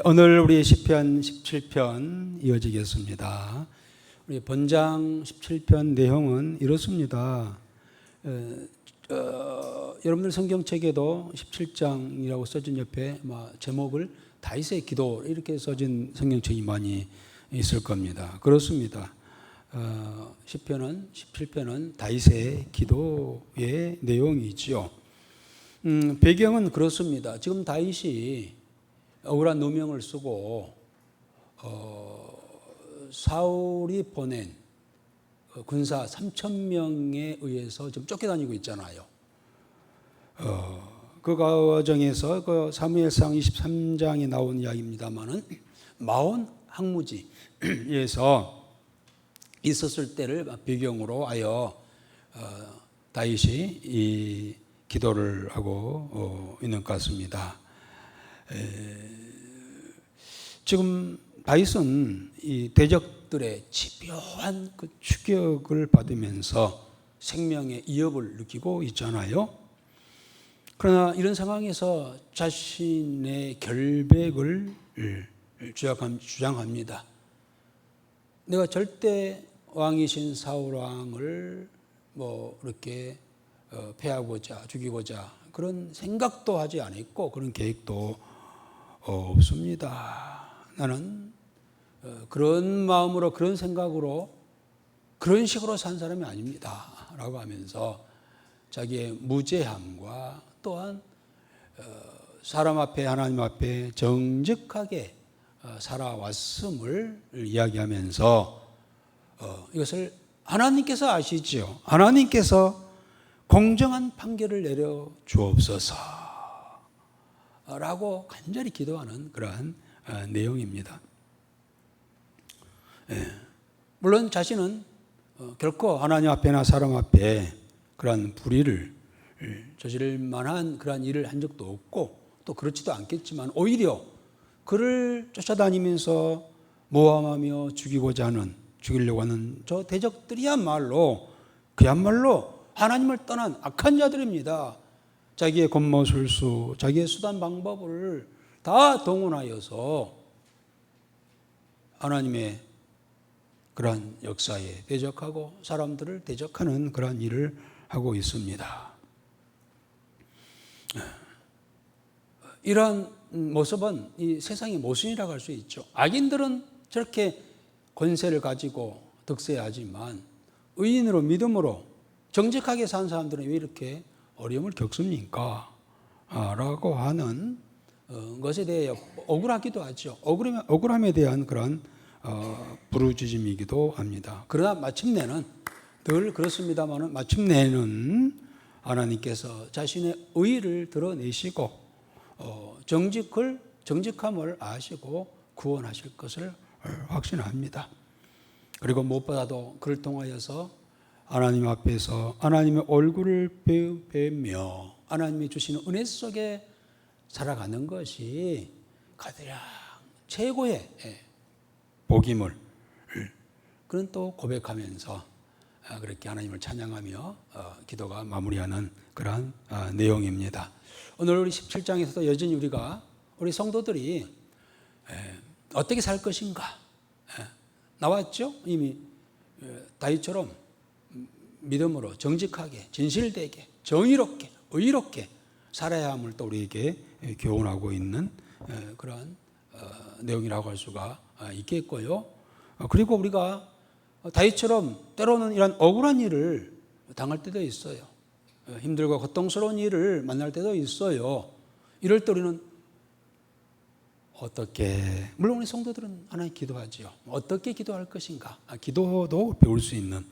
오늘 우리 시편 17편 이어지겠습니다. 우리 본장 17편 내용은 이렇습니다. 여러분들 성경책에도 17장이라고 써진 옆에 제목을 다윗의 기도 이렇게 써진 성경책이 많이 있을 겁니다. 그렇습니다. 시편은 17편은 다윗의 기도의 내용이지요. 배경은 그렇습니다. 지금 다윗이 억울한 누명을 쓰고 사울이 보낸 군사 3,000명에 의해서 지금 쫓겨다니고 있잖아요. 그 과정에서 그 사무엘상 23장에 나온 이야기입니다만은 마온 항무지에서 있었을 때를 배경으로 하여 다윗이 이 기도를 하고 있는 것 같습니다. 지금 다윗은 이 대적들의 집요한 그 추격을 받으면서 생명의 위협을 느끼고 있잖아요. 그러나 이런 상황에서 자신의 결백을 주장합니다. 내가 절대 왕이신 사울 왕을 이렇게 패하고자 죽이고자 그런 생각도 하지 않았고 그런 계획도 없습니다. 나는 그런 마음으로 그런 생각으로 그런 식으로 산 사람이 아닙니다 라고 하면서 자기의 무죄함과 또한 사람 앞에 하나님 앞에 정직하게 살아왔음을 이야기하면서 이것을 하나님께서 아시죠. 하나님께서 공정한 판결을 내려 주옵소서 라고 간절히 기도하는 그러한 내용입니다. 물론 자신은 결코 하나님 앞에나 사람 앞에 그러한 불의를 저지를 만한 그러한 일을 한 적도 없고 또 그렇지도 않겠지만 오히려 그를 쫓아다니면서 모함하며 죽이려고 하는 저 대적들이야말로 그야말로 하나님을 떠난 악한 자들입니다. 자기의 권모술수, 자기의 수단 방법을 다 동원하여서 하나님의 그러한 역사에 대적하고 사람들을 대적하는 그러한 일을 하고 있습니다. 이러한 모습은 이 세상의 모순이라고 할 수 있죠. 악인들은 저렇게 권세를 가지고 득세하지만 의인으로 믿음으로 정직하게 산 사람들은 왜 이렇게 어려움을 겪습니까? 라고 하는 것에 대해 억울하기도 하죠. 억울함에 대한 그런 부르짖음이기도 합니다. 그러나 마침내는 늘 그렇습니다만 마침내는 하나님께서 자신의 의를 드러내시고 정직함을 아시고 구원하실 것을 확신합니다. 그리고 무엇보다도 그를 통하여서 하나님 앞에서 하나님의 얼굴을 뵈며 하나님이 주시는 은혜 속에 살아가는 것이 가장 최고의 복임을 그런 또 고백하면서 그렇게 하나님을 찬양하며 기도가 마무리하는 그러한 내용입니다. 오늘 우리 17장에서도 여전히 우리 성도들이 어떻게 살 것인가 나왔죠? 이미 다윗처럼 믿음으로 정직하게 진실되게 정의롭게 의롭게 살아야 함을 또 우리에게 교훈하고 있는 그러한 내용이라고 할 수가 있겠고요. 그리고 우리가 다윗처럼 때로는 이런 억울한 일을 당할 때도 있어요. 힘들고 고통스러운 일을 만날 때도 있어요. 이럴 때 우리는 어떻게, 물론 우리 성도들은 하나님 기도하지요. 어떻게 기도할 것인가? 기도도 배울 수 있는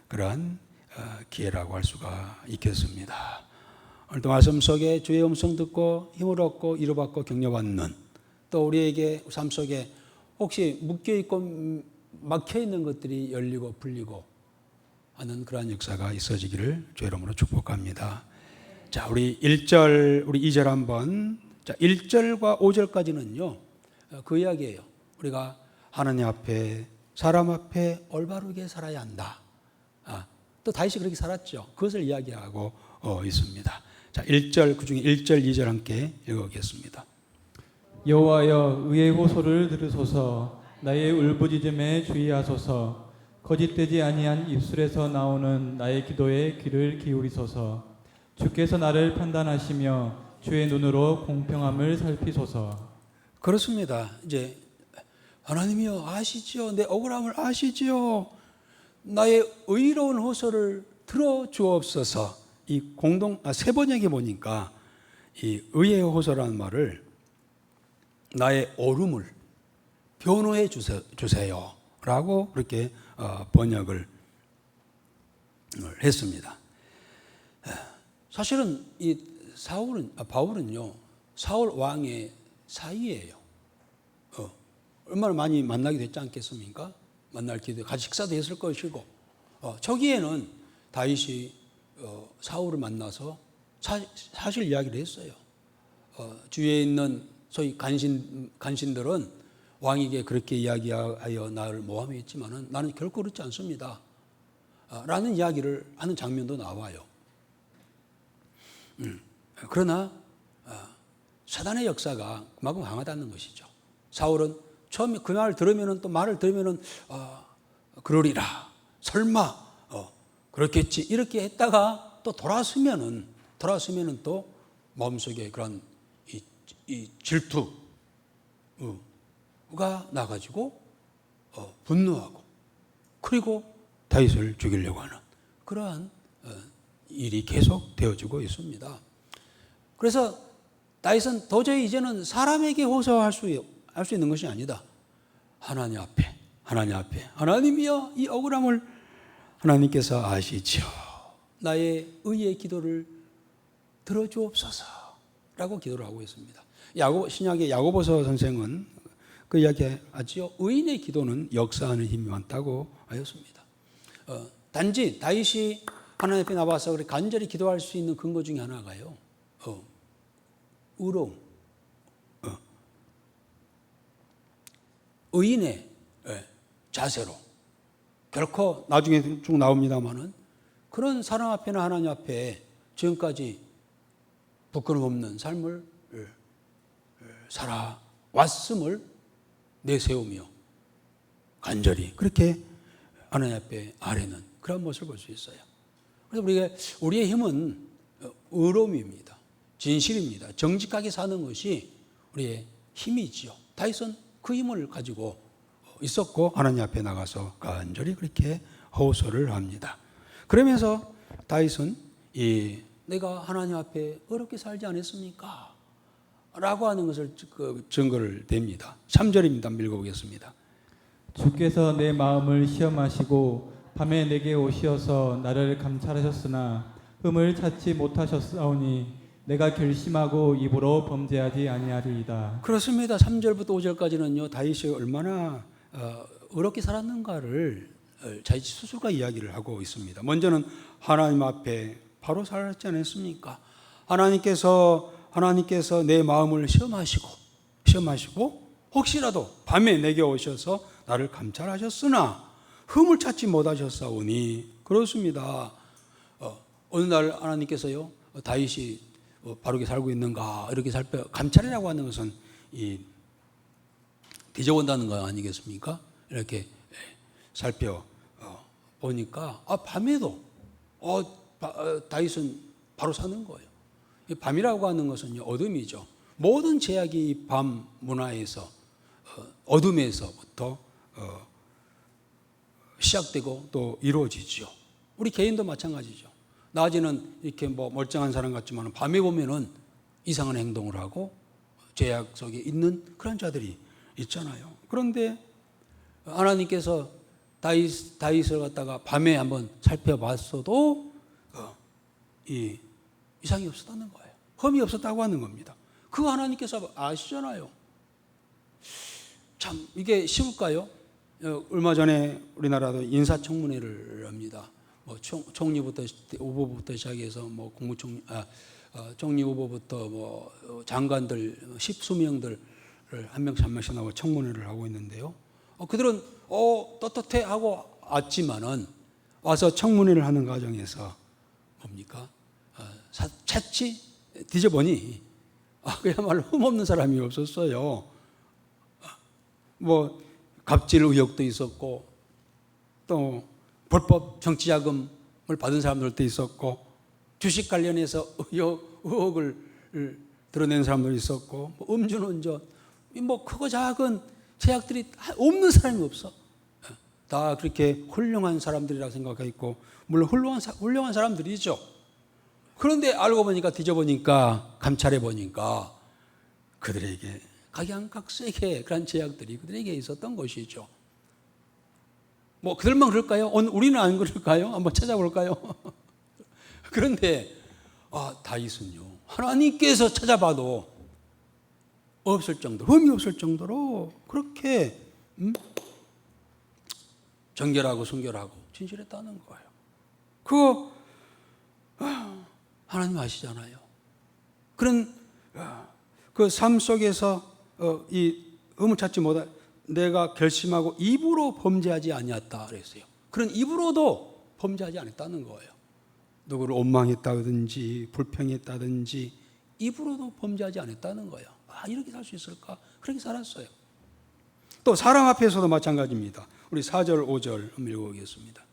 그러한 기회라고 할 수가 있겠습니다. 오늘도 말씀 속에 주의 음성 듣고 힘을 얻고 위로받고 격려받는 또 우리에게 삶 속에 혹시 묶여있고 막혀있는 것들이 열리고 풀리고 하는 그러한 역사가 있어지기를 주의 이름으로 축복합니다. 자, 우리 2절 한번. 자, 1절과 5절까지는요, 그 이야기예요. 우리가 하나님 앞에, 사람 앞에 올바르게 살아야 한다. 또 다윗이 그렇게 살았죠. 그것을 이야기하고 있습니다. 자, 1절, 그 중에 1절, 2절 함께 읽어보겠습니다. 여호와여 의의 호소를 들으소서. 나의 울부짖음에 주의하소서. 거짓되지 아니한 입술에서 나오는 나의 기도에 귀를 기울이소서. 주께서 나를 판단하시며 주의 눈으로 공평함을 살피소서. 그렇습니다. 이제 하나님이여 아시지요. 내 억울함을 아시지요. 나의 의로운 호소를 들어 주옵소서. 이 세 번역에 보니까 이 의의 호소라는 말을 나의 옳음을 변호해 주세요. 라고 그렇게 번역을 했습니다. 사실은 이 바울은요, 사울 왕의 사이예요. 얼마나 많이 만나게 됐지 않겠습니까? 만날 기도, 같이 식사도 했을 것이고, 초기에는 다윗이 사울을 만나서 사실 이야기를 했어요. 주위에 있는 소위 간신들은 왕에게 그렇게 이야기하여 나를 모함했지만은 나는 결코 그렇지 않습니다. 라는 이야기를 하는 장면도 나와요. 그러나 사단의 역사가 그만큼 강하다는 것이죠. 사울은 처음에 그 말을 들으면은 또 말을 들으면은 그러리라, 설마 그렇겠지 이렇게 했다가 또 돌아서면은 또 마음속에 그런 이 질투가 나가지고 분노하고 그리고 다윗을 죽이려고 하는 그러한 일이 계속 되어지고 있습니다. 그래서 다윗은 도저히 이제는 사람에게 호소할 수 있는 것이 아니다. 하나님 앞에 하나님이여 이 억울함을 하나님께서 아시죠. 나의 의의 기도를 들어주옵소서 라고 기도를 하고 있습니다. 신약의 야고보서 선생은 그 이야기하지요. 의인의 기도는 역사하는 힘이 많다고 하였습니다. 단지 다윗이 하나님 앞에 나와서 간절히 기도할 수 있는 근거 중에 하나가요, 의로움, 의인의 자세로 결코 나중에 쭉 나옵니다만은 그런 사람 앞에나 하나님 앞에 지금까지 부끄럼 없는 삶을 살아왔음을 내세우며 간절히 그렇게 하나님 앞에 아뢰는 그런 모습을 볼 수 있어요. 그래서 우리의 힘은 의로움입니다. 진실입니다. 정직하게 사는 것이 우리의 힘이지요. 다윗은 그 힘을 가지고 있었고 하나님 앞에 나가서 간절히 그렇게 호소를 합니다. 그러면서 다윗은 내가 하나님 앞에 어렵게 살지 않았습니까? 라고 하는 것을 증거를 댑니다. 3절입니다. 한번 읽어보겠습니다. 주께서 내 마음을 시험하시고 밤에 내게 오시어서 나를 감찰하셨으나 흠을 찾지 못하셨사오니 내가 결심하고 입으로 범죄하지 아니하리이다. 그렇습니다. 3절부터 5절까지는요, 다윗이 얼마나 어렵게 살았는가를 자기 스스로가 이야기를 하고 있습니다. 먼저는 하나님 앞에 바로 살았지 않았습니까? 하나님께서 내 마음을 시험하시고 혹시라도 밤에 내게 오셔서 나를 감찰하셨으나 흠을 찾지 못하셨사오니 그렇습니다. 어느 날 하나님께서요, 다윗이 바르게 살고 있는가 이렇게 감찰이라고 하는 것은 뒤져본다는 거 아니겠습니까? 이렇게 살펴 보니까 밤에도 다윗은 바로 사는 거예요. 밤이라고 하는 것은 어둠이죠. 모든 제약이 밤 문화에서 어둠에서부터 시작되고 또 이루어지죠. 우리 개인도 마찬가지죠. 낮에는 이렇게 멀쩡한 사람 같지만 밤에 보면은 이상한 행동을 하고 제약 속에 있는 그런 자들이 있잖아요. 그런데 하나님께서 다윗을 갖다가 밤에 한번 살펴봤어도 이상이 없었다는 거예요. 흠이 없었다고 하는 겁니다. 그거 하나님께서 아시잖아요. 참 이게 쉬울까요? 얼마 전에 우리나라도 인사청문회를 합니다. 총리부터 후보부터 시작해서 총리 후보부터 장관들 십수명들을 한 명씩 한 명씩 나와 청문회를 하고 있는데요. 그들은 떳떳해 하고 왔지만은 와서 청문회를 하는 과정에서 뭡니까? 찾지 뒤져보니 그야말로 흠없는 사람이 없었어요. 뭐 갑질 의혹도 있었고 또 불법 정치자금을 받은 사람들도 있었고 주식 관련해서 의혹을 드러낸 사람도 있었고 뭐 음주운전 뭐 크고 작은 제약들이 없는 사람이 없어. 다 그렇게 훌륭한 사람들이라고 생각했고 물론 훌륭한 사람들이죠. 그런데 알고 보니까 뒤져보니까 감찰해 보니까 그들에게 각양각색의 그런 제약들이 그들에게 있었던 것이죠. 뭐 그들만 그럴까요? 우리는 안 그럴까요? 한번 찾아볼까요? 그런데 다윗은요 하나님께서 찾아봐도 없을 정도로 흠이 없을 정도로 그렇게 정결하고 순결하고 진실했다는 거예요. 그거 하나님 아시잖아요. 그런 그 삶 속에서 이 흠을 찾지 못하 내가 결심하고 입으로 범죄하지 아니었다 그랬어요. 그런 입으로도 범죄하지 않았다는 거예요. 누구를 원망했다든지 불평했다든지 입으로도 범죄하지 않았다는 거예요. 이렇게 살 수 있을까? 그렇게 살았어요. 또 사람 앞에서도 마찬가지입니다. 우리 4절 5절 한번 읽어보겠습니다.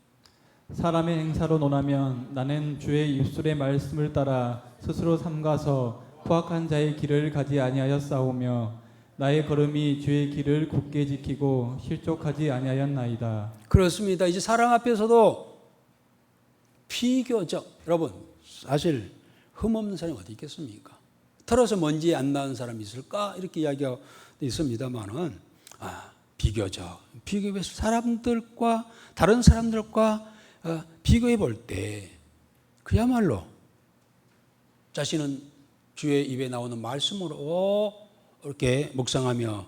사람의 행사로 논하면 나는 주의 입술의 말씀을 따라 스스로 삼가서 포악한 자의 길을 가지 아니하였사오며 나의 걸음이 주의 길을 굳게 지키고 실족하지 아니하였나이다. 그렇습니다. 이제 사람 앞에서도 비교적 여러분 사실 흠없는 사람이 어디 있겠습니까? 털어서 먼지 안 나는 사람이 있을까? 이렇게 이야기가 있습니다만은 비교적 사람들과 다른 사람들과 비교해 볼 때 그야말로 자신은 주의 입에 나오는 말씀으로 이렇게 묵상하며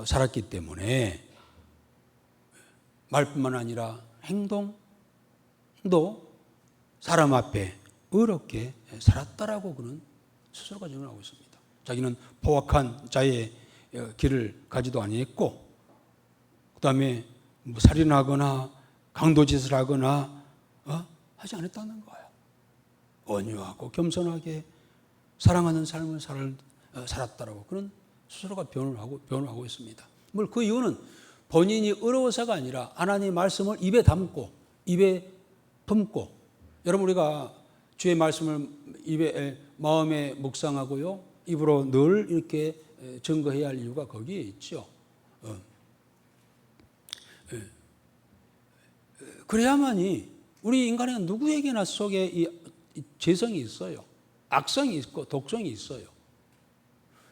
살았기 때문에 말뿐만 아니라 행동도 사람 앞에 의롭게 살았다라고 그는 스스로가 증언하고 있습니다. 자기는 포악한 자의 길을 가지도 아니했고 그 다음에 뭐 살인하거나 강도짓을 하거나 하지 않았다는 거예요. 온유하고 겸손하게 사랑하는 삶을 살았다라고 그런 스스로가 변을 하고 있습니다. 물론 그 이유는 본인이 의로워서가 아니라 하나님의 말씀을 입에 담고 입에 품고 여러분 우리가 주의 말씀을 입에 마음에 묵상하고요 입으로 늘 이렇게 증거해야 할 이유가 거기에 있죠. 그래야만이 우리 인간의 누구에게나 속에 이 죄성이 있어요. 악성이 있고 독성이 있어요.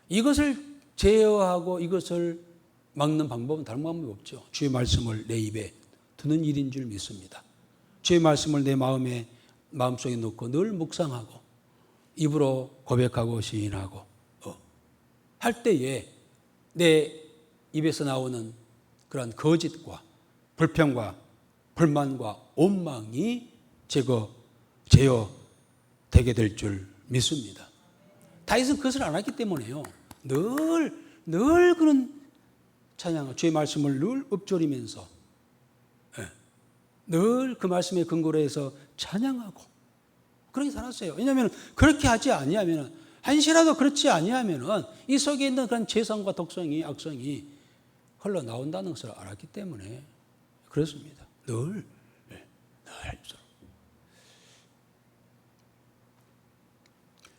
이것을 제어하고 이것을 막는 방법은 다른 방법이 없죠. 주의 말씀을 내 입에 두는 일인 줄 믿습니다. 주의 말씀을 내 마음속에 넣고 늘 묵상하고 입으로 고백하고 시인하고 할 때에 내 입에서 나오는 그런 거짓과 불평과 불만과 원망이 제어되게 될 줄 믿습니다. 다윗은 그것을 안 했기 때문에요. 늘 그런 찬양, 주의 말씀을 늘 읊조리면서 늘 그 말씀에 근거로 해서 찬양하고 그렇게 살았어요. 왜냐하면 그렇게 하지 아니하면 한시라도 그렇지 아니하면 이 속에 있는 그런 죄성과 독성이 악성이 흘러나온다는 것을 알았기 때문에 그렇습니다. 늘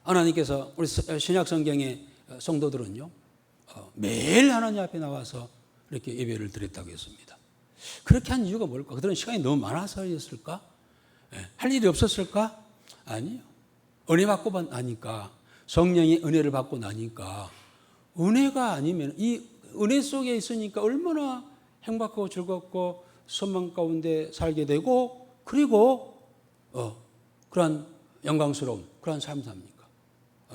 하나님께서 우리 신약 성경의 성도들은요 매일 하나님 앞에 나와서 이렇게 예배를 드렸다고 했습니다. 그렇게 한 이유가 뭘까? 그들은 시간이 너무 많아서였을까? 할 일이 없었을까? 아니요. 은혜 받고 나니까 성령의 은혜를 받고 나니까 은혜가 아니면 이 은혜 속에 있으니까 얼마나 행복하고 즐겁고 소망 가운데 살게 되고 그리고 그러한 영광스러운 그러한 삶을 삽니까?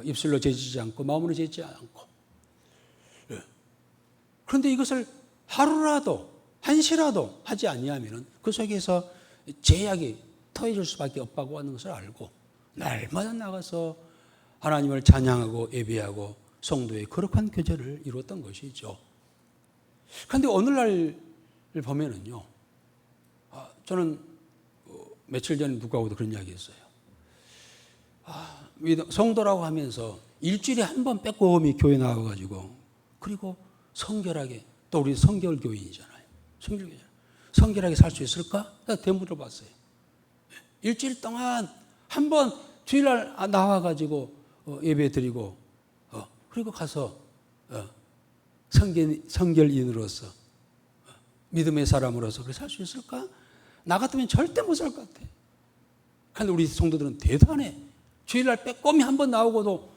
입술로 제지지 않고 마음으로 제지지 않고 그런데 이것을 하루라도 한시라도 하지 아니하면 그 속에서 제약이 터질 수밖에 없다고 하는 것을 알고 날마다 나가서 하나님을 찬양하고 예배하고 성도의 거룩한 교제를 이루었던 것이죠. 그런데 오늘날 보면은요, 저는 며칠 전에 누구하고도 그런 이야기 했어요. 성도라고 하면서 일주일에 한 번 빼꼼히 교회 나와가지고 그리고 성결하게, 또 우리 성결교인이잖아요. 성결하게 살 수 있을까? 내가 되물어봤어요. 일주일 동안 한 번 주일날 나와가지고 예배 드리고 그리고 가서 성결인으로서 믿음의 사람으로서 그렇게 살 수 있을까? 나 같으면 절대 못 살 것 같아. 그런데 우리 성도들은 대단해. 주일날 빼꼼히 한 번 나오고도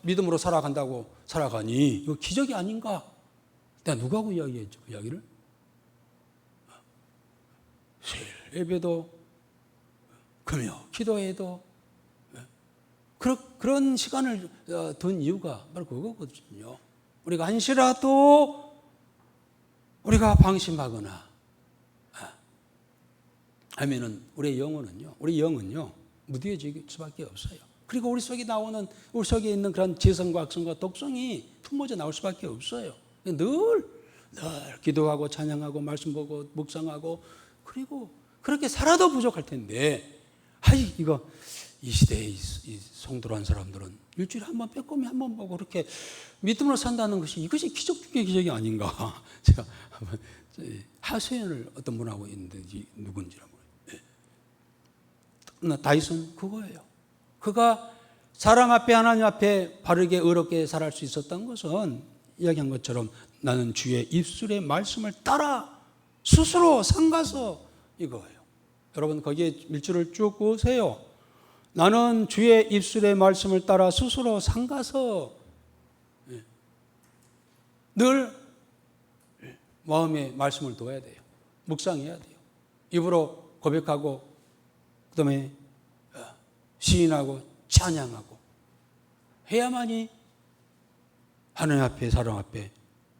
믿음으로 살아간다고 살아가니 이거 기적이 아닌가? 내가 누구하고 이야기했죠? 그 이야기를? 예배도 금요 기도회도 그런 시간을 둔 이유가 바로 그거거든요. 우리가 한시라도 우리가 방심하거나 하면은 우리 영은요 무뎌질 수밖에 없어요. 그리고 우리 속에 있는 그런 지성과 악성과 독성이 품어져 나올 수밖에 없어요. 늘 기도하고 찬양하고 말씀 보고 묵상하고 그리고 그렇게 살아도 부족할 텐데, 이거 이 시대의 이 성도란 사람들은 일주일에 한 번 빼꼼히 한 번 보고 그렇게 믿음으로 산다는 이것이 기적 중의 기적이 아닌가. 제가 한번 하소연을 어떤 분하고 있는데 누군지라 모르겠어요. 다윗은 그거예요. 그가 사랑 앞에 하나님 앞에 바르게 의롭게 살아갈 수 있었던 것은 이야기한 것처럼 나는 주의 입술의 말씀을 따라 스스로 삼가서 이거예요. 여러분 거기에 밀줄을 쭉 그으세요. 나는 주의 입술의 말씀을 따라 스스로 삼가서 늘 마음에 말씀을 둬야 돼요. 묵상해야 돼요. 입으로 고백하고 그다음에 시인하고 찬양하고 해야만이 하나님 앞에 사람 앞에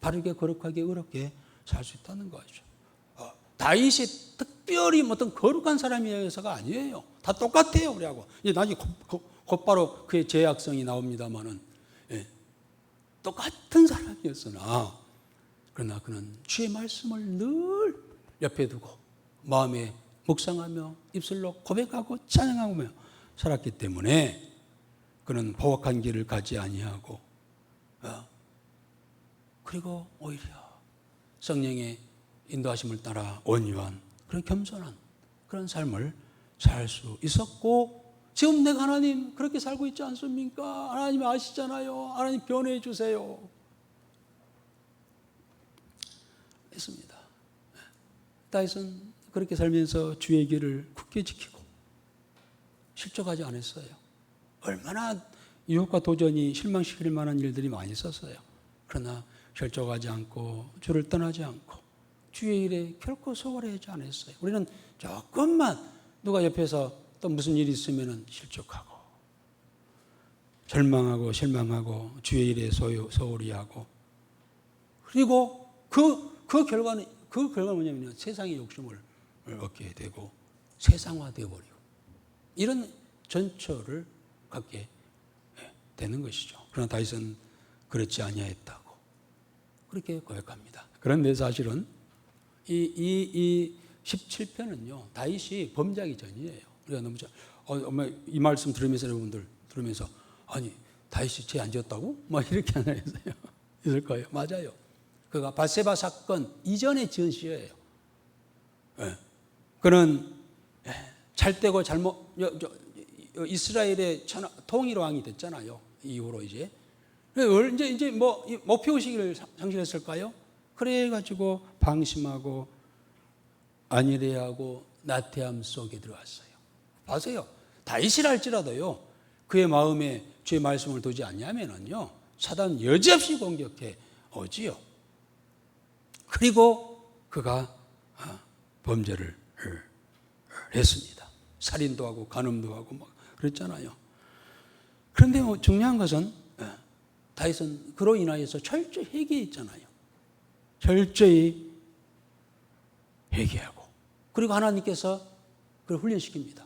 바르게 거룩하게 의롭게 살 수 있다는 거죠. 다윗이 특별히 어떤 거룩한 사람이어서가 아니에요. 다 똑같아요 우리하고. 나중에 곧바로 그의 죄악성이 나옵니다만은 똑같은 사람이었으나 그러나 그는 주의 말씀을 늘 옆에 두고 마음에 묵상하며 입술로 고백하고 찬양하며 살았기 때문에 그는 포악한 길을 가지 아니하고 그리고 오히려 성령의 인도하심을 따라 온유한 그런 겸손한 그런 삶을 살 수 있었고, 지금 내가 하나님 그렇게 살고 있지 않습니까? 하나님 아시잖아요. 하나님 변호해 주세요. 했습니다. 다윗은 그렇게 살면서 주의 길을 굳게 지키고 실족하지 않았어요. 얼마나 유혹과 도전이 실망시킬 만한 일들이 많이 있었어요. 그러나 실족하지 않고 주를 떠나지 않고 주의 일에 결코 소홀하지 않았어요. 우리는 조금만 누가 옆에서 또 무슨 일이 있으면 실족하고 절망하고 실망하고 주의 일에 소홀히 하고, 그리고 그 결과는 뭐냐면요, 세상의 욕심을 얻게 되고 세상화되어 버리고 이런 전철을 갖게 되는 것이죠. 그러나 다윗은 그렇지 아니하였다고 그렇게 고백합니다. 그런데 사실은 이 17편은요 다윗이 범죄하기 전이에요. 우리가 너무 이 말씀 들으면서 여러분들 들으면서 아니 다윗이 죄 안 지었다고? 막 이렇게 하나 했어요. 있을 거예요. 맞아요. 그가 바세바 사건 이전에 지은 시예요. 그는 잘되고 이스라엘의 통일 왕이 됐잖아요. 이후로 이제 뭐 목표의식을 상실했을까요? 그래가지고 방심하고 안일해하고 나태함 속에 들어왔어요. 보세요. 다윗이라 할지라도요 그의 마음에 주의 말씀을 두지 않냐면은요 사단 여지없이 공격해 오지요. 그리고 그가 범죄를 했습니다. 살인도 하고 간음도 하고 막 그랬잖아요. 그런데 중요한 것은 다윗은 그로 인하여서 철저히 회개했잖아요. 철저히 회개하고 그리고 하나님께서 그를 훈련시킵니다.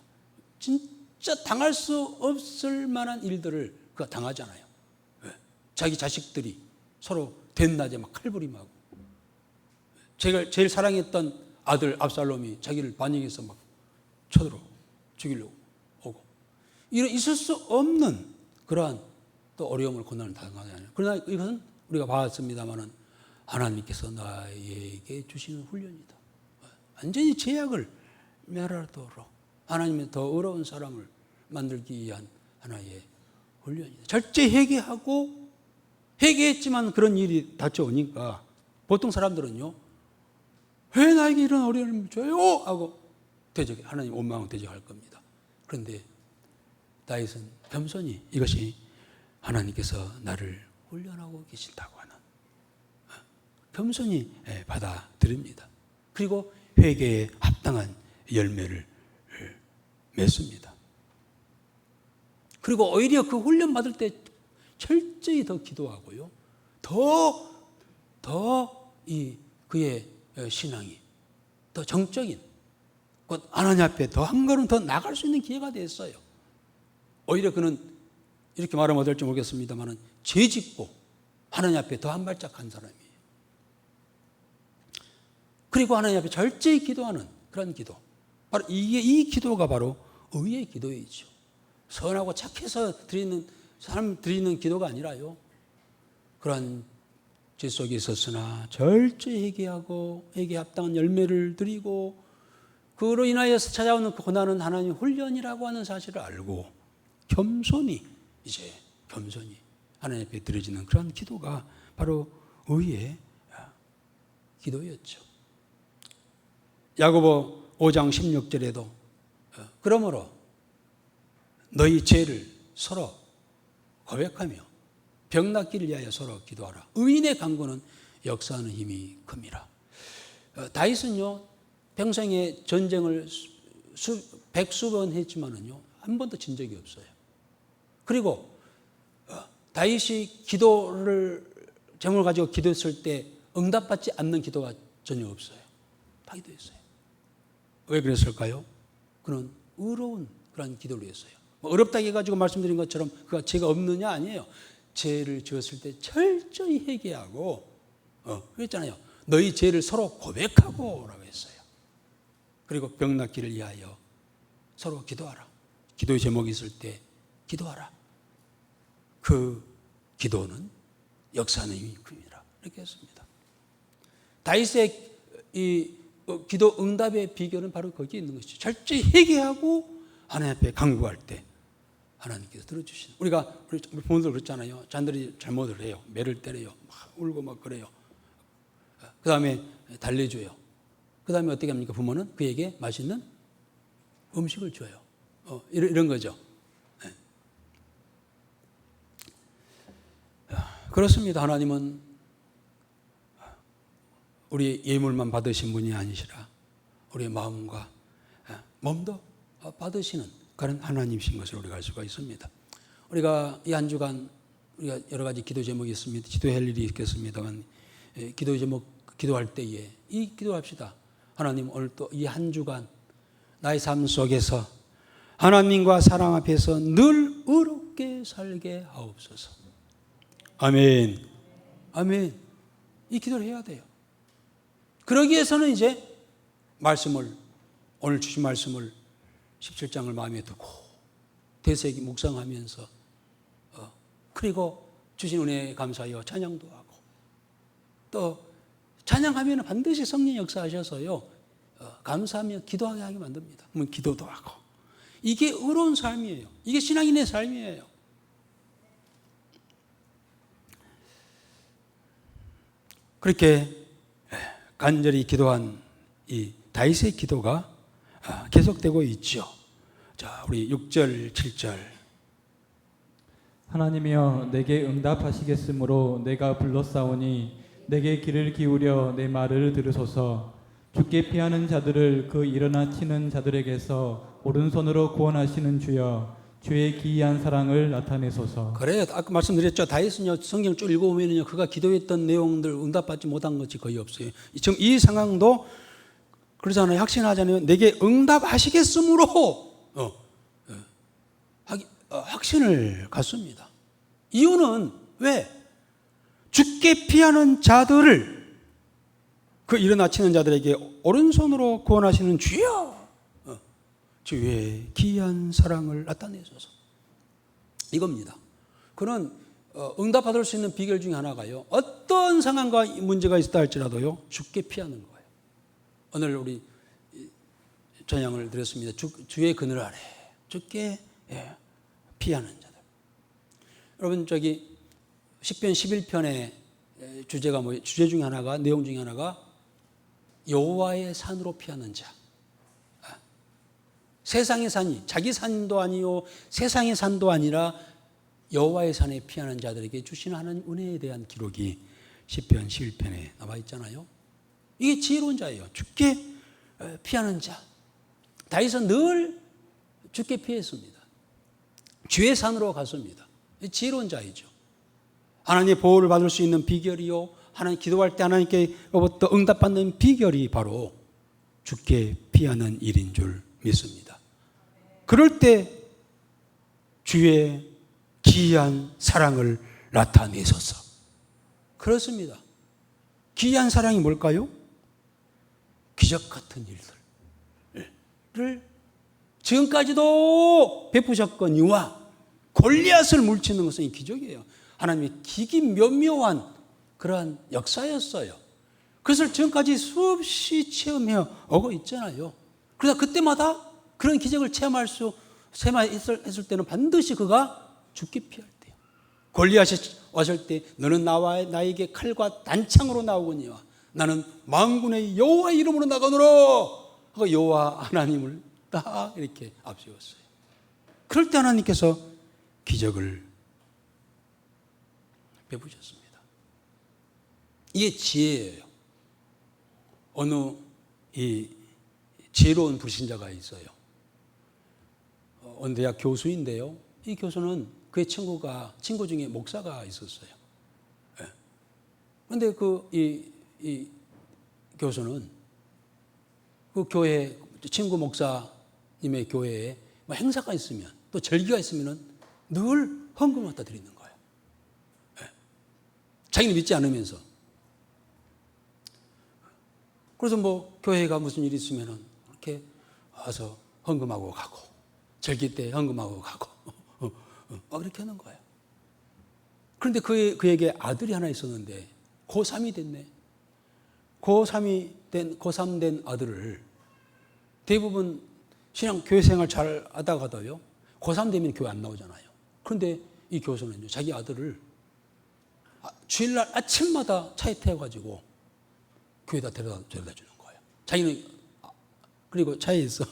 진짜 당할 수 없을 만한 일들을 그가 당하잖아요. 자기 자식들이 서로 된낮에 막 칼부림하고 제일 사랑했던 아들 압살롬이 자기를 반역해서 막 쳐들어 죽이려고 오고, 이런 있을 수 없는 그러한 또 어려움을 고난을 당하잖아요. 그러나 이것은 우리가 봤습니다마는 하나님께서 나에게 주시는 훈련이다. 완전히 제약을 멸하도록 하나님의 더 어려운 사람을 만들기 위한 하나의 훈련이다. 절제 회개하고 회개했지만 그런 일이 닥쳐오니까 보통 사람들은요, 왜 나에게 이런 어려움을 줘요? 하고 하나님 원망하고 대적할 겁니다. 그런데 다윗은 겸손히 이것이 하나님께서 나를 훈련하고 계신다고 하는 겸손히 받아들입니다. 그리고 회개에 합당한 열매를 맺습니다. 그리고 오히려 그 훈련 받을 때 철저히 더 기도하고요. 그의 신앙이 더 정적인, 곧 하나님 앞에 더 한 걸음 더 나갈 수 있는 기회가 됐어요. 오히려 그는 이렇게 말하면 어떨지 모르겠습니다만 죄 짓고 하나님 앞에 더 한 발짝 간 사람이에요. 그리고 하나님 앞에 절제히 기도하는 그런 기도. 바로 이 기도가 바로 의의 기도이죠. 선하고 착해서 드리는 기도가 아니라요. 그러한 죄 속에 있었으나 절제히 회개하고 회개에 합당한 열매를 드리고 그로 인하여서 찾아오는 그 고난은 하나님의 훈련이라고 하는 사실을 알고 겸손히 하나님 앞에 드려지는 그런 기도가 바로 의의 기도였죠. 야고보 5장 16절에도 그러므로 너희 죄를 서로 고백하며 병 낫기를 위하여 서로 기도하라. 의인의 간구는 역사하는 힘이 큽니다. 다윗은요, 평생에 전쟁을 백수번 했지만은요, 한 번도 진 적이 없어요. 그리고 다윗이 제목을 가지고 기도했을 때 응답받지 않는 기도가 전혀 없어요. 다 기도했어요. 왜 그랬을까요? 그는 의로운 그런 기도를 했어요. 어렵다고 해가지고 말씀드린 것처럼 그가 죄가 없느냐? 아니에요. 죄를 지었을 때 철저히 회개하고 그랬잖아요. 너희 죄를 서로 고백하고 라고 했어요. 그리고 병 낫기를 위하여 서로 기도하라. 기도의 제목이 있을 때 기도하라. 그 기도는 역사하는 힘이 큽니다. 이렇게 했습니다. 다윗의 이 기도 응답의 비결은 바로 거기에 있는 것이죠. 철저히 회개하고 하나님 앞에 간구할 때 하나님께서 들어주시는. 우리 부모들 그렇잖아요. 자녀들이 잘못을 해요. 매를 때려요. 막 울고 막 그래요. 그 다음에 달래줘요. 그 다음에 어떻게 합니까? 부모는 그에게 맛있는 음식을 줘요. 이런 거죠. 네. 그렇습니다. 하나님은 우리 예물만 받으신 분이 아니시라 우리의 마음과 몸도 받으시는 그런 하나님이신 것을 우리가 알 수가 있습니다. 우리가 이 한 주간 우리가 여러 가지 기도 제목이 있습니다. 기도할 일이 있겠습니다만 기도 제목 기도할 때에 이 기도합시다. 하나님, 오늘 또 이 한 주간 나의 삶 속에서 하나님과 사랑 앞에서 늘 의롭게 살게 하옵소서. 아멘. 아멘. 이 기도를 해야 돼요. 그러기 위해서는 이제 오늘 주신 말씀을 17장을 마음에 두고 되새기 묵상하면서 그리고 주신 은혜에 감사하여 찬양도 하고 또 찬양하면 반드시 성령 역사하셔서요 감사하며 기도하게 하게 만듭니다. 그러면 기도도 하고 이게 의로운 삶이에요. 이게 신앙인의 삶이에요. 그렇게 간절히 기도한 이 다윗의 기도가 계속되고 있죠. 자, 우리 6절, 7절. 하나님이여 내게 응답하시겠으므로 내가 불렀사오니 내게 귀를 기울여 내 말을 들으소서. 죽게 피하는 자들을 그 일어나 치는 자들에게서 오른손으로 구원하시는 주여 주의 기이한 사랑을 나타내소서. 그래요. 아까 말씀드렸죠. 다윗은요 성경을 쭉 읽어보면요 그가 기도했던 내용들 응답받지 못한 것이 거의 없어요. 지금 이 상황도 그러잖아요. 확신하잖아요. 내게 응답하시겠으므로 확신을 갖습니다. 이유는 왜? 죽게 피하는 자들을 그 일어나 치는 자들에게 오른손으로 구원하시는 주여 주의 기이한 사랑을 나타내소서. 이겁니다. 그는 응답받을 수 있는 비결 중에 하나가요. 어떤 상황과 문제가 있다 할지라도요. 주께 피하는 거예요. 오늘 우리 전향을 드렸습니다. 주의 그늘 아래 주께 피하는 자들. 여러분 저기 시편 11편의 주제가 뭐예요? 주제 중에 하나가 내용 중에 하나가 여호와의 산으로 피하는 자. 세상의 산이 자기 산도 아니요 세상의 산도 아니라 여호와의 산에 피하는 자들에게 주시는 하나님 은혜에 대한 기록이 시편 11편에 나와 있잖아요. 이게 지혜로운 자예요. 주께 피하는 자. 다윗은 늘 주께 피했습니다. 주의 산으로 갔습니다. 지혜로운 자이죠. 하나님의 보호를 받을 수 있는 비결이요. 하나님 기도할 때 하나님께로부터 응답받는 비결이 바로 주께 피하는 일인 줄 믿습니다. 그럴 때 주의 기이한 사랑을 나타내소서. 그렇습니다. 기이한 사랑이 뭘까요? 기적 같은 일들을 지금까지도 베푸셨거니와 골리앗을 물치는 것은 기적이에요. 하나님의 기기 묘묘한 그러한 역사였어요. 그것을 지금까지 수없이 체험해 오고 있잖아요. 그래서 그때마다 그런 기적을 체험했을 때는 반드시 그가 죽기 피할 때요. 골리앗이 왔을 때 너는 나에게 칼과 단창으로 나오거니와 나는 만군의 여호와의 이름으로 나가노라 하고 여호와 하나님을 딱 이렇게 앞세웠어요. 그럴 때 하나님께서 기적을 베푸셨습니다. 이게 지혜예요. 어느 이 지혜로운 불신자가 있어요. 어느 대학 교수인데요. 이 교수는 그의 친구 중에 목사가 있었어요. 그런데 이 교수는 그 교회 친구 목사님의 교회에 뭐 행사가 있으면 또 절기가 있으면 늘 헌금을 갖다 드리는 거예요. 자기는 믿지 않으면서. 그래서 뭐 교회가 무슨 일이 있으면 이렇게 와서 헌금하고 가고 절기 때 헌금하고 가고 그렇게 하는 거예요. 그런데 그에게 아들이 하나 있었는데 고3이 됐네. 고3 된 아들을 대부분 신앙 교회 생활 잘 하다가도요. 고3 되면 교회 안 나오잖아요. 그런데 이 교수는요. 자기 아들을 주일날 아침마다 차에 태워가지고 교회에다 데려다 주는 거예요. 자기는 그리고 차에 있어.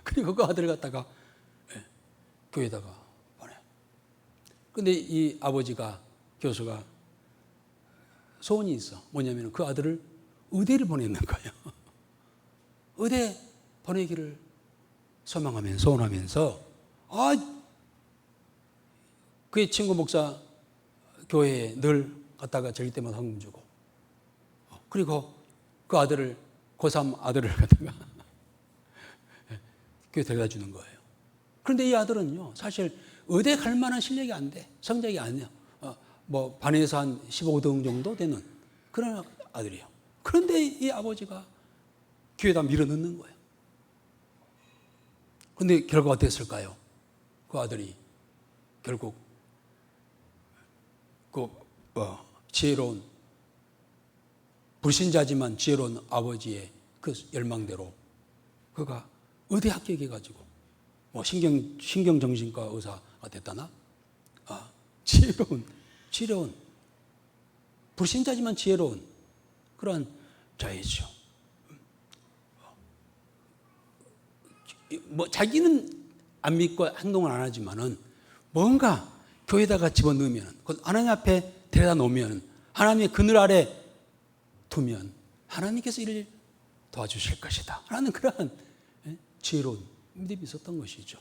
그리고 그 아들을 갖다가 교회에다가 보내. 근데 이 아버지가 교수가 소원이 있어. 뭐냐면 그 아들을 의대를 보내는 거예요. 의대 보내기를 소원하면서 그의 친구 목사 교회에 늘 갔다가 절기 때마다 헌금 주고 그리고 그 아들을 고3 아들을 갖다가 교회 데려다 주는 거예요. 그런데 이 아들은요 사실 의대 갈 만한 실력이 안 돼. 성적이 아니야. 뭐 반에서 한 15등 정도 되는 그런 아들이에요. 그런데 이 아버지가 교회에다 밀어넣는 거예요. 그런데 결과가 어땠을까요? 그 아들이 결국 지혜로운 불신자지만 지혜로운 아버지의 그 열망대로 그가 의대 합격해가지고 뭐 신경정신과 의사가 됐다나 지혜로운 불신자지만 지혜로운 그런 자이죠. 뭐 자기는 안 믿고 행동을 안 하지만은 뭔가 교회에다가 집어넣으면 하나님 앞에 데려다 놓으면 하나님의 그늘 아래 두면 하나님께서 이를 도와주실 것이다 라는 그러한 지혜로운 믿음이 있었던 것이죠.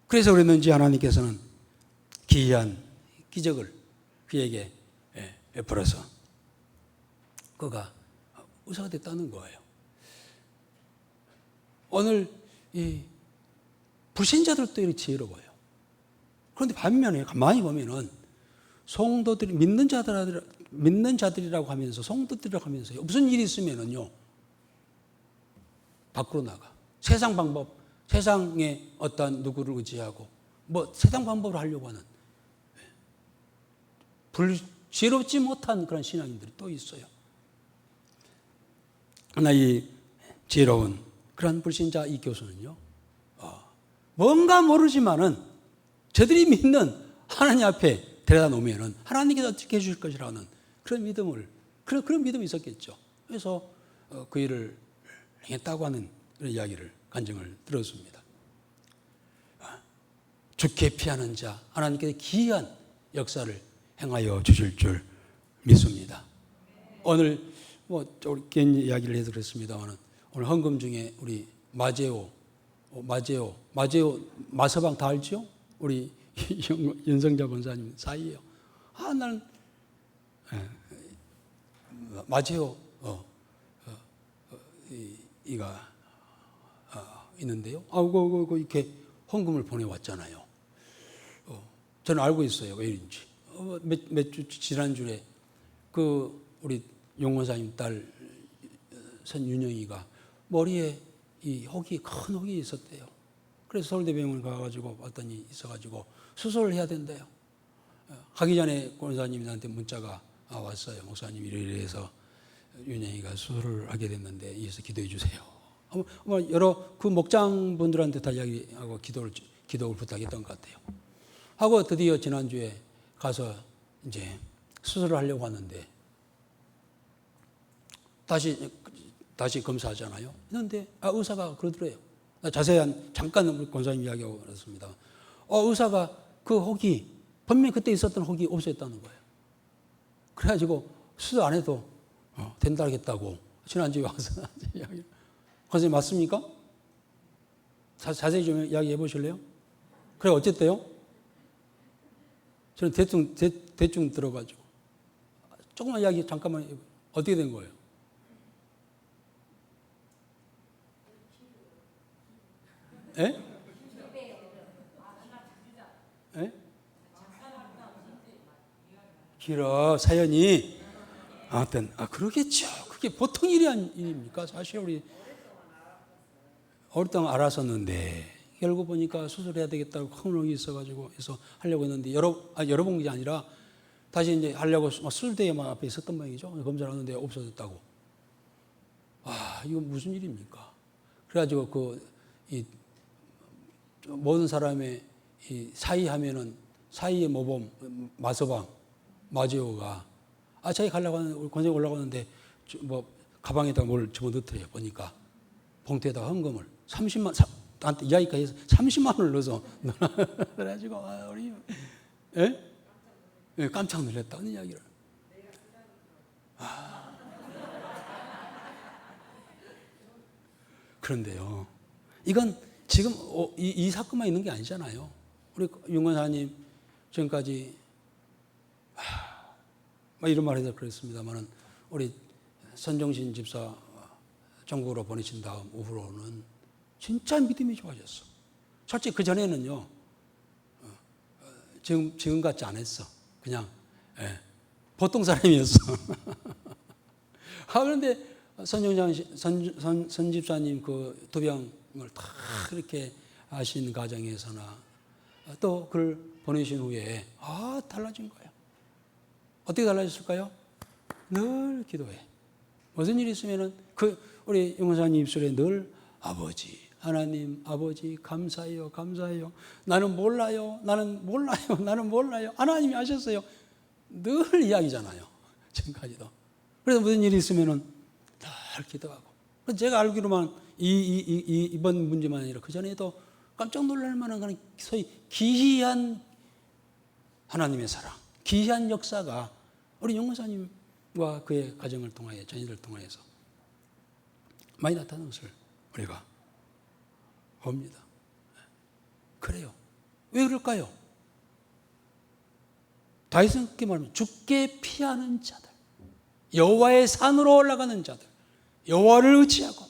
그래서 그랬는지 하나님께서는 기이한 기적을 그에게 베풀어서 그가 의사가 됐다는 거예요. 오늘 이 불신자들도 이렇게 지혜로워요. 그런데 반면에 가만히 보면은 성도들이 믿는 자들이라고 하면서 성도들이라고 하면서 무슨 일이 있으면은요 밖으로 나가 세상 방법, 세상에 어떤 누구를 의지하고 뭐 세상 방법을 하려고 하는 지혜롭지 못한 그런 신앙인들이 또 있어요. 그러나 이 지혜로운 그런 불신자 이 교수는요, 뭔가 모르지만은 저들이 믿는 하나님 앞에 데려다 놓으면은 하나님께서 어떻게 해주실 것이라는 그런 믿음을, 그런 믿음이 있었겠죠. 그래서 그 일을 행했다고 하는 그런 이야기를, 간증을 들었습니다. 죽게 피하는 자, 하나님께서 기이한 역사를 행하여 주실 줄 믿습니다. 오늘 개인 이야기를 해서 그렇습니다만, 오늘 헌금 중에 우리 마제오 마서방 다 알죠? 우리 윤성자 권사님 사이에요. 나는 마제오 이가 있는데요. 이렇게 헌금을 보내왔잖아요. 저는 알고 있어요. 왜 이런지. 몇 주 지난주에 우리 용원사님 딸 선윤영이가 머리에 이 큰 혹이 있었대요. 그래서 서울대병원 가가지고 봤더니 있어가지고 수술을 해야 된대요. 가기 전에 권사님이 나한테 문자가 왔어요. 목사님 이래서 윤영이가 수술을 하게 됐는데 이에서 기도해 주세요. 여러 그 목장분들한테 다 이야기하고 기도를 부탁했던 것 같아요. 하고 드디어 지난주에 가서 이제 수술을 하려고 하는데 다시 검사하잖아요. 그런데 의사가 그러더래요. 자세한 잠깐 우리 권사님 이야기하고 그렇습니다. 의사가 그 혹이 분명히 그때 있었던 혹이 없어졌다는 거예요. 그래가지고 수술 안 해도 된다겠다고 지난주에 와서 이야기. 권사님 맞습니까? 자세히 좀 이야기해 보실래요? 그래 어쨌대요? 저는 대충 들어가지고 조금만 이야기 잠깐만 어떻게 된 거예요? 예? 예? 길어 사연이 아무튼 그러겠죠. 그게 보통 일입니까? 사실 우리 오랫동안 알았었는데 결국 보니까 수술해야 되겠다고 큰 놈이 있어가지고 해서 하려고 했는데 여러 번 게 아니라 다시 이제 하려고 수술대에만 앞에 있었던 모양이죠. 검사를 하는데 없어졌다고. 이거 무슨 일입니까? 그래가지고 이 모든 사람의 이 사이하면은 사이의 모범 마서방 마제오가 자기 가려고 하는 우리 권사님 올라고 하는데 가방에다 뭘 집어넣더래요. 보니까 봉투에다 헌금을 30만 나한테 이야기까지 해서 30만 원을 넣어서 그래가지고 우리 깜짝 놀랐다는 이야기를. 그런데요, 이건 지금 이 사건만 있는 게 아니잖아요. 우리 윤권사님 지금까지 이런 말 해서 그랬습니다만은 우리 선종신 집사 전국으로 보내신 다음 후로는 진짜 믿음이 좋아졌어. 솔직히 그 전에는요, 지금 같지 않았어. 그냥 보통 사람이었어. 그런데 선 집사님 그 도병을 다 그렇게 하신 가정에서나 또 그걸 보내신 후에 달라진 거예요. 어떻게 달라졌을까요? 늘 기도해. 무슨 일이 있으면은 우리 용사님 입술에 늘 아버지, 하나님, 아버지 감사해요, 감사해요. 나는 몰라요. 하나님이 하셨어요. 늘 이야기잖아요. 지금까지도. 그래서 무슨 일이 있으면은 늘 기도하고. 제가 알기로만 이번 문제만 아니라 그 전에도 깜짝 놀랄 만한 그런 소위 기이한 하나님의 사랑, 기이한 역사가 우리 용사님과 그의 가정을 통하여 자녀들 통하여서 많이 나타나는 것을 우리가 봅니다. 그래요. 왜 그럴까요? 다윗은 그렇게 말합니다. 죽게 피하는 자들, 여호와의 산으로 올라가는 자들, 여호와를 의지하고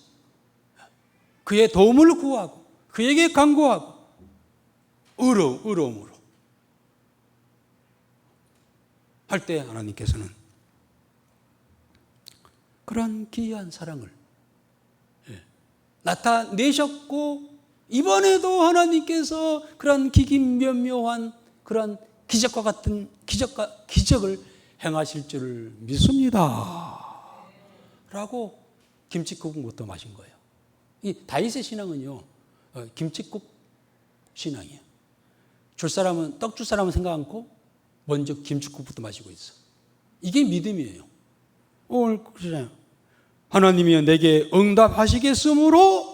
그의 도움을 구하고 그에게 간구하고 의로움으로 할 때 하나님께서는 그런 기이한 사랑을 나타내셨고, 이번에도 하나님께서 그런 기기묘묘한 그런 기적과 같은 기적을 행하실 줄 믿습니다. 라고 김칫국부터 마신 거예요. 이 다윗의 신앙은요, 김칫국 신앙이에요. 떡 줄 사람은 생각 않고 먼저 김칫국부터 마시고 있어. 이게 믿음이에요. 오늘 그러잖아요. 하나님이여 내게 응답하시겠으므로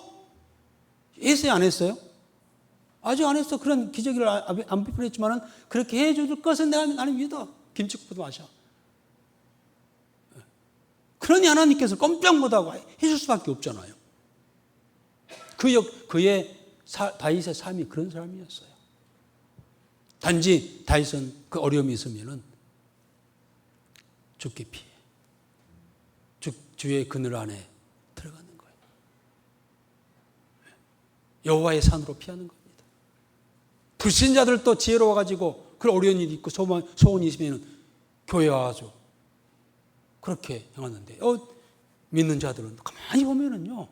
했어요, 안 했어요? 아직 안 했어. 그런 기적을 안 베풀었지만은 그렇게 해줄 것은 나는 믿어. 김칫국부터 마셔. 그러니 하나님께서 꼼짝 못하고 해줄 수밖에 없잖아요. 다윗의 삶이 그런 삶이었어요. 단지 다윗은 그 어려움이 있으면은 죽기 피해. 주의 그늘 안에 들어가는 거예요. 여호와의 산으로 피하는 겁니다. 불신자들도 지혜로워가지고 그 어려운 일이 있고 소원이 있으면 교회 와가지고 그렇게 행하는데 믿는 자들은 가만히 보면은요,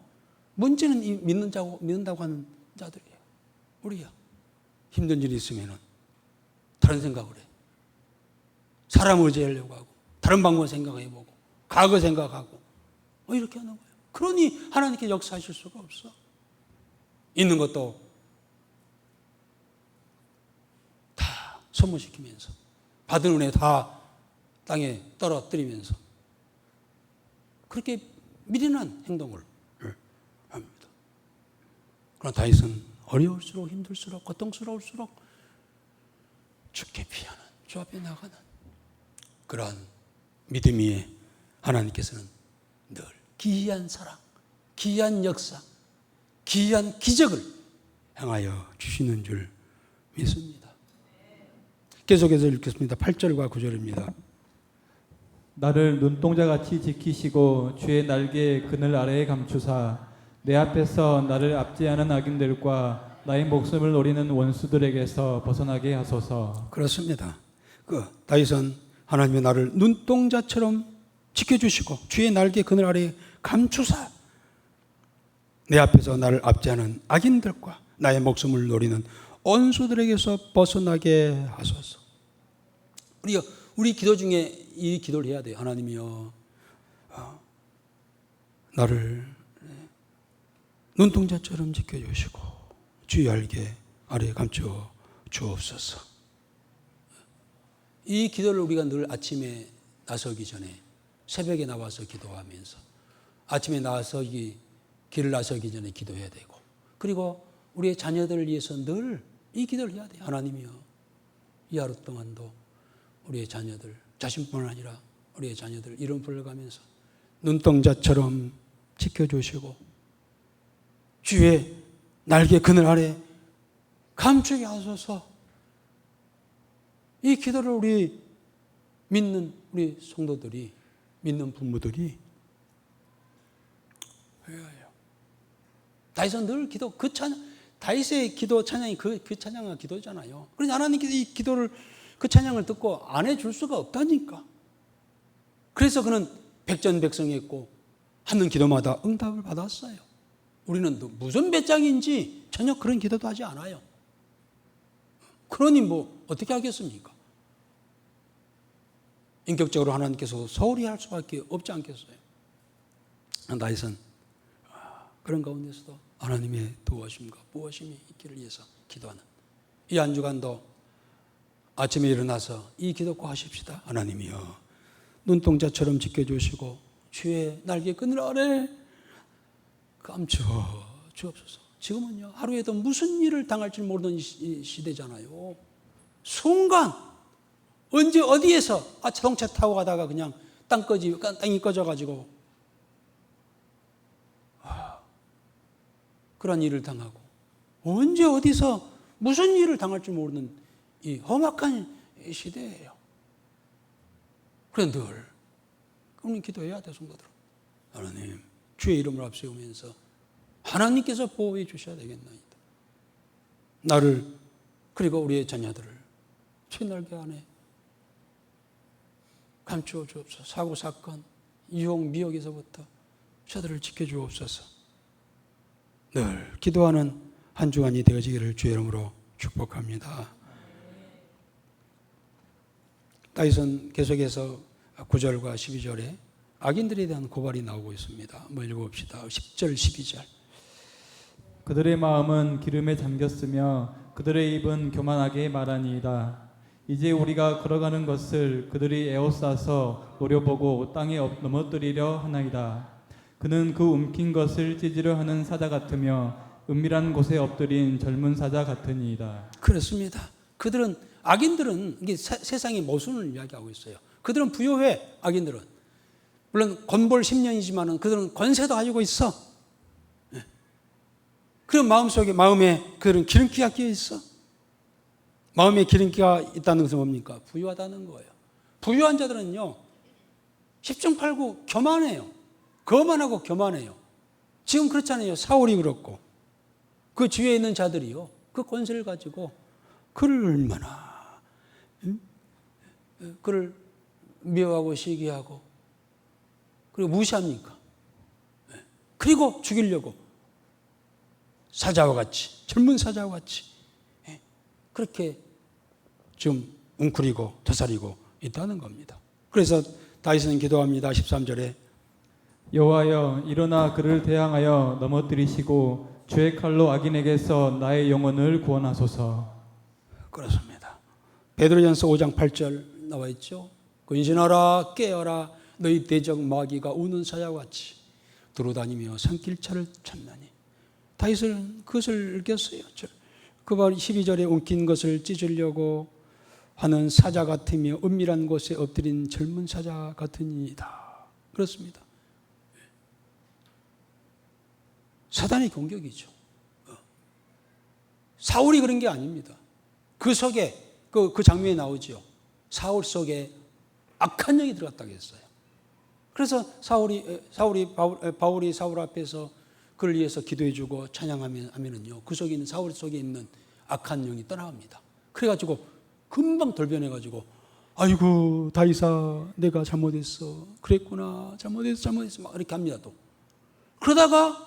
문제는 믿는다고 하는 자들이에요. 우리야 힘든 일이 있으면은 다른 생각을 해. 사람 의지하려고 하고 다른 방법 생각해보고 과거 생각하고 이렇게 하는 거예요. 그러니 하나님께 역사하실 수가 없어. 있는 것도 다 소모시키면서 받은 은혜 다 땅에 떨어뜨리면서 그렇게 미련한 행동을 합니다. 그러나 다윗은 어려울수록 힘들수록 고통스러울수록 죽게 피하는, 주 앞에 나가는 그러한 믿음 위에 하나님께서는 늘 기이한 사랑, 기이한 역사, 기이한 기적을 행하여 주시는 줄 믿습니다. 계속해서 읽겠습니다. 8절과 9절입니다. 나를 눈동자같이 지키시고 주의 날개 그늘 아래에 감추사 내 앞에서 나를 압제하는 악인들과 나의 목숨을 노리는 원수들에게서 벗어나게 하소서. 그렇습니다. 다윗은 하나님의 나를 눈동자처럼 지켜주시고 주의 날개 그늘 아래에 감추사 내 앞에서 나를 압제하는 악인들과 나의 목숨을 노리는 원수들에게서 벗어나게 하소서. 우리 기도 중에 이 기도를 해야 돼요. 하나님이여, 나를 눈동자처럼 지켜주시고 주의 날개 아래에 감춰 주옵소서. 이 기도를 우리가 늘 아침에 나서기 전에 새벽에 나와서 기도하면서 아침에 길을 나서기 전에 기도해야 되고, 그리고 우리의 자녀들을 위해서 늘 이 기도를 해야 돼요. 하나님이여, 이 하루 동안도 우리의 자녀들, 자신뿐만 아니라 우리의 자녀들 이름 불러가면서 눈동자처럼 지켜주시고 주의 날개 그늘 아래 감추게 하소서. 이 기도를 우리 믿는 우리 성도들이, 믿는 부모들이 해야 해요. 다윗은 늘 기도, 다윗의 기도 찬양이 그 찬양과 기도잖아요. 그래서 하나님께서 이 기도를, 그 찬양을 듣고 안 해줄 수가 없다니까. 그래서 그는 백전백승했고 하는 기도마다 응답을 받았어요. 우리는 무슨 배짱인지 전혀 그런 기도도 하지 않아요. 그러니 어떻게 하겠습니까? 인격적으로 하나님께서 소홀히 할 수밖에 없지 않겠어요? 다윗은 그런 가운데서도 하나님의 도와심과 보호심이 있기를 위해서 기도하는, 이 한 주간도 아침에 일어나서 이 기도 꼭 하십시다. 하나님이여, 눈동자처럼 지켜주시고 주의 날개 그늘 아래 감춰 주옵소서. 지금은요, 하루에도 무슨 일을 당할지 모르는 시대잖아요. 순간 언제 어디에서 자동차 타고 가다가 그냥 땅이 꺼져가지고 그런 일을 당하고, 언제 어디서 무슨 일을 당할지 모르는 이 험악한 시대예요. 그래 늘 그럼 기도해야 돼, 성도들. 하나님, 주의 이름을 앞세우면서 하나님께서 보호해 주셔야 되겠나이다. 나를, 그리고 우리의 자녀들을 주의 날개 안에 감추어 주옵소서. 사고 사건, 유혹 미혹에서부터 저들을 지켜주옵소서. 늘 기도하는 한 주간이 되어지기를 주의 이름으로 축복합니다. 다윗은 계속해서 9절과 12절에 악인들에 대한 고발이 나오고 있습니다. 한번 읽어봅시다. 10절, 12절. 그들의 마음은 기름에 잠겼으며 그들의 입은 교만하게 말하니이다. 이제 우리가 걸어가는 것을 그들이 에워싸서 노려보고 땅에 넘어뜨리려 하나이다. 그는 그 움킨 것을 찢으려 하는 사자 같으며 은밀한 곳에 엎드린 젊은 사자 같으니이다. 그렇습니다. 그들은 악인들은 이게 세상의 모순을 이야기하고 있어요. 그들은 부요해. 악인들은 물론 건볼 10년이지만은 그들은 권세도 가지고 있어. 그런 마음에 그런 기름기가 끼어 있어. 마음에 기름기가 있다는 것은 뭡니까? 부유하다는 거예요. 부유한 자들은요, 10중 8구 교만해요. 거만하고 교만해요. 지금 그렇잖아요. 사울이 그렇고 그 주위에 있는 자들이요, 그 권세를 가지고 그를 얼마나 그를 미워하고 시기하고 그리고 무시합니까? 그리고 죽이려고 사자와 같이, 젊은 사자와 같이 그렇게 좀 웅크리고 도사리고 있다는 겁니다. 그래서 다윗은 기도합니다. 13절에 여호와여, 일어나 그를 대항하여 넘어뜨리시고 주의 칼로 악인에게서 나의 영혼을 구원하소서. 그렇습니다. 베드로전서 5장 8절 나와 있죠. 근신하라, 깨어라, 너희 대적 마귀가 우는 사자와 같이 들어다니며 산길차를 찾나니. 다윗은 그것을 읽겠어요. 그 12절에 엉킨 것을 찢으려고 하는 사자 같으며 은밀한 곳에 엎드린 젊은 사자 같으니이다. 그렇습니다. 사단의 공격이죠. 사울이 그런 게 아닙니다. 그 속에 그 장면에 나오죠. 사울 속에 악한 영이 들어갔다고 했어요. 그래서 바울이 사울 앞에서 그를 위해서 기도해주고 찬양하면은요, 그 속에 있는 사울 속에 있는 악한 영이 떠나갑니다. 그래가지고 금방 돌변해가지고, 아이고 다윗아, 내가 잘못했어, 그랬구나, 잘못했어 막 이렇게 합니다. 또 그러다가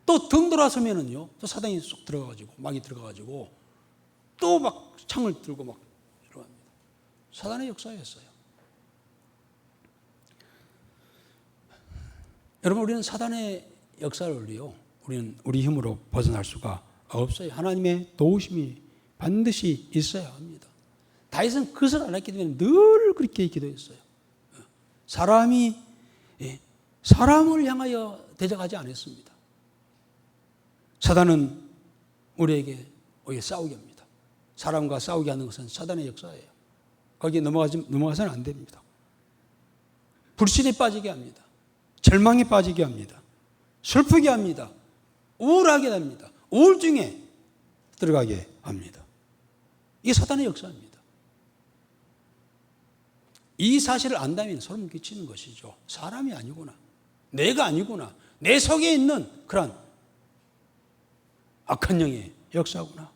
또 등 돌아서면은요, 또 사단이 쏙 들어가가지고 막이 들어가가지고 또 막 창을 들고 막 들어갑니다. 사단의 역사였어요. 여러분, 우리는 사단의 역사를요, 우리는 우리 힘으로 벗어날 수가 없어요. 하나님의 도우심이 반드시 있어야 합니다. 다윗은 그것을 알았기 때문에 늘 그렇게 기도했어요. 사람을 향하여 대적하지 않았습니다. 사단은 우리에게 싸우게 합니다. 사람과 싸우게 하는 것은 사단의 역사예요. 거기에 넘어가서는 안 됩니다. 불신에 빠지게 합니다. 절망에 빠지게 합니다. 슬프게 합니다. 우울하게 합니다. 우울증에 들어가게 합니다. 이게 사단의 역사입니다. 이 사실을 안다면 소름 끼치는 것이죠. 사람이 아니구나, 내가 아니구나, 내 속에 있는 그런 악한 영의 역사구나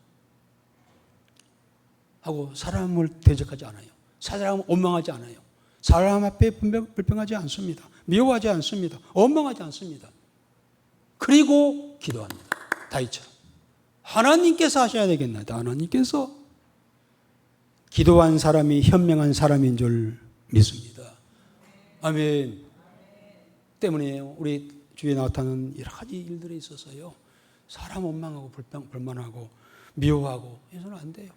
하고 사람을 대적하지 않아요. 사람을 원망하지 않아요. 사람 앞에 불평하지 않습니다. 미워하지 않습니다. 원망하지 않습니다. 그리고 기도합니다. 다윗처럼. 하나님께서 하셔야 되겠나이다. 하나님께서 기도한 사람이 현명한 사람인 줄 믿습니다. 아멘. 때문에 우리 주위에 나타나는 여러 가지 일들에 있어서요, 사람 원망하고 불만하고 미워하고 해서는 안 돼요.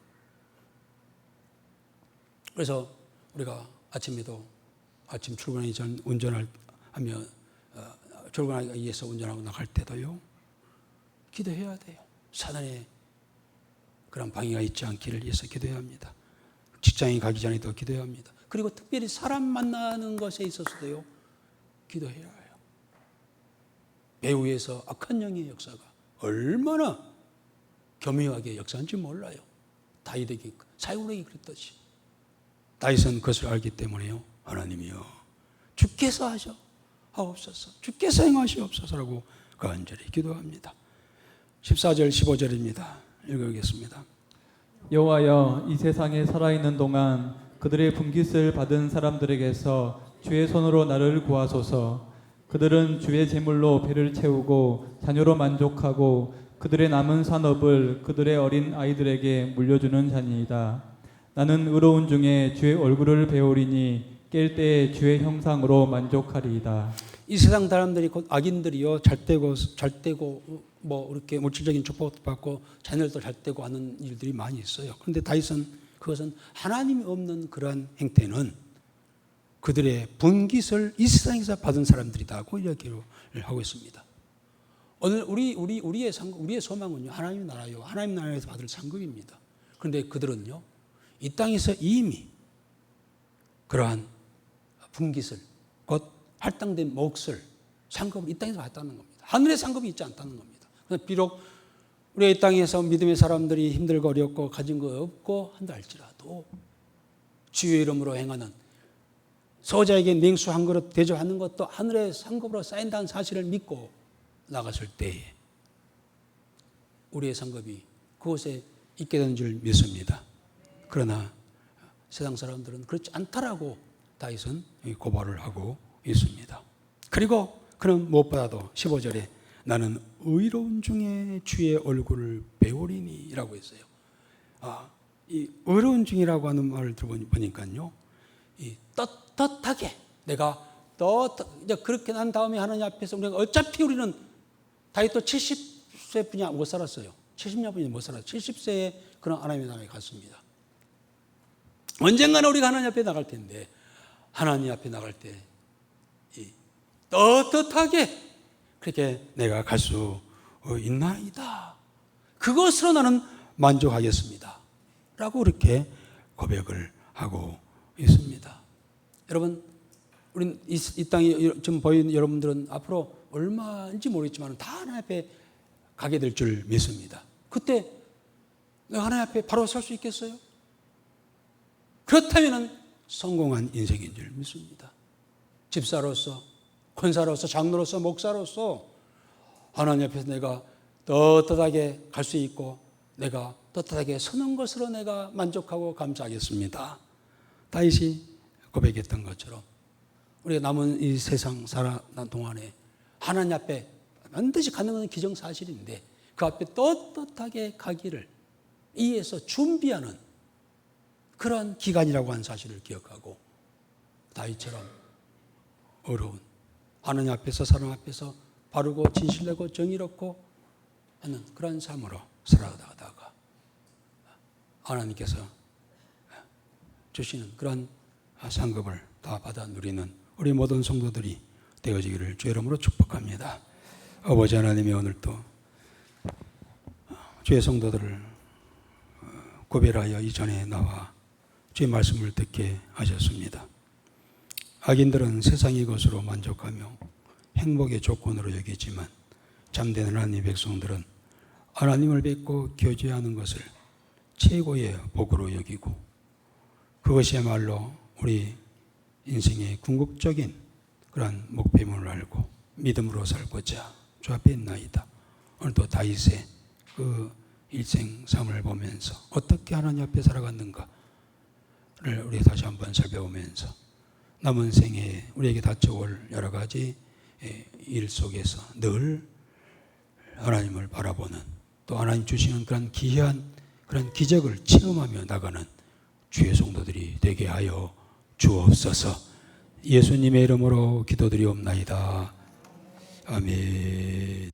그래서 우리가 아침에도 아침 출근하기 전 출근하기 위해서 운전하고 나갈 때도요, 기도해야 돼요. 사단의 그런 방해가 있지 않기를 위해서 기도해야 합니다. 직장에 가기 전에도 기도해야 합니다. 그리고 특별히 사람 만나는 것에 있어서도요, 기도해야 해요. 배후에서 악한 영의 역사가 얼마나 교묘하게 역사한지 몰라요. 다윗에게, 사울에게 그랬듯이. 다윗은 그것을 알기 때문에요, 하나님이요, 주께서 하옵소서, 주께서 행하시옵소서라고 간절히 기도합니다. 14절 15절입니다. 읽어보겠습니다. 여호와여, 이 세상에 살아있는 동안 그들의 분깃을 받은 사람들에게서 주의 손으로 나를 구하소서. 그들은 주의 제물로 배를 채우고 자녀로 만족하고 그들의 남은 산업을 그들의 어린 아이들에게 물려주는 자니이다. 나는 의로운 중에 주의 얼굴을 배우리니 깰 때에 주의 형상으로 만족하리이다. 이 세상 사람들이 곧 악인들이요 잘되고 뭐 이렇게 물질적인 축복도 받고 자녀들도 잘되고 하는 일들이 많이 있어요. 그런데 다윗은 그것은 하나님이 없는 그러한 행태는 그들의 분깃을 이 세상에서 받은 사람들이다고 이야기를 하고 있습니다. 오늘 우리의 상급, 우리의 소망은요, 하나님 나라요, 하나님 나라에서 받을 상급입니다. 그런데 그들은요, 이 땅에서 이미 그러한 분깃을, 곧 할당된 몫을, 상급을 이 땅에서 받았다는 겁니다. 하늘의 상급이 있지 않다는 겁니다. 비록 우리 이 땅에서 믿음의 사람들이 힘들고 어렵고 가진 거 없고 한다 할지라도 주의 이름으로 행하는 소자에게 냉수 한 그릇 대접하는 것도 하늘의 상급으로 쌓인다는 사실을 믿고 나갔을 때에 우리의 상급이 그곳에 있게 된 줄 믿습니다. 그러나 세상 사람들은 그렇지 않다라고 다윗은 고발을 하고 있습니다. 그리고 그는 무엇보다도 15절에 나는 의로운 중에 주의 얼굴을 배우리니 라고 했어요. 이 의로운 중이라고 하는 말을 들어보니까요, 이 떳떳하게 내가 이제 그렇게 난 다음에 하나님 앞에서 우리가 어차피 우리는 다윗도 70세 분이 못 살았어요. 70년 분이 못 살았어요. 70세에 그런 하나님의 나라에 갔습니다. 언젠가는 우리가 하나님 앞에 나갈 텐데, 하나님 앞에 나갈 때 떳떳하게 그렇게 내가 갈 수 있나이다. 그것으로 나는 만족하겠습니다. 라고 이렇게 고백을 하고 있습니다. 여러분, 우린 이 땅에 지금 보이는 여러분들은 앞으로 얼마인지 모르겠지만 다 하나님 앞에 가게 될 줄 믿습니다. 그때 내가 하나님 앞에 바로 설 수 있겠어요? 그렇다면 성공한 인생인 줄 믿습니다. 집사로서, 권사로서, 장로로서, 목사로서 하나님 앞에서 내가 떳떳하게 갈 수 있고 내가 떳떳하게 서는 것으로 내가 만족하고 감사하겠습니다. 다윗이 고백했던 것처럼 우리가 남은 이 세상 살아난 동안에 하나님 앞에 반드시 가는 것은 기정사실인데 그 앞에 떳떳하게 가기를 이에서 준비하는 그런 기간이라고 하는 사실을 기억하고 다윗처럼 어려운 하나님 앞에서 사람 앞에서 바르고 진실되고 정의롭고 하는 그런 삶으로 살아가다가 하나님께서 주시는 그런 상급을 다 받아 누리는 우리 모든 성도들이 되어지기를 주의 이름으로 축복합니다. 아버지 하나님이 오늘도 주의 성도들을 구별하여 이전에 나와 주의 말씀을 듣게 하셨습니다. 악인들은 세상의 것으로 만족하며 행복의 조건으로 여기지만 참된 하나님의 백성들은 하나님을 뵙고 교제하는 것을 최고의 복으로 여기고 그것이야말로 우리 인생의 궁극적인 그런 목표임을 알고 믿음으로 살고자 주 앞에 있나이다. 오늘도 다윗의 그 일생 삶을 보면서 어떻게 하나님 앞에 살아갔는가를 우리 다시 한번 살펴보면서 남은 생에 우리에게 닥쳐올 여러 가지 일 속에서 늘 하나님을 바라보는 또 하나님 주시는 그런 기이한 그런 기적을 체험하며 나가는 주의 성도들이 되게 하여 주옵소서. 예수님의 이름으로 기도드리옵나이다. 아멘.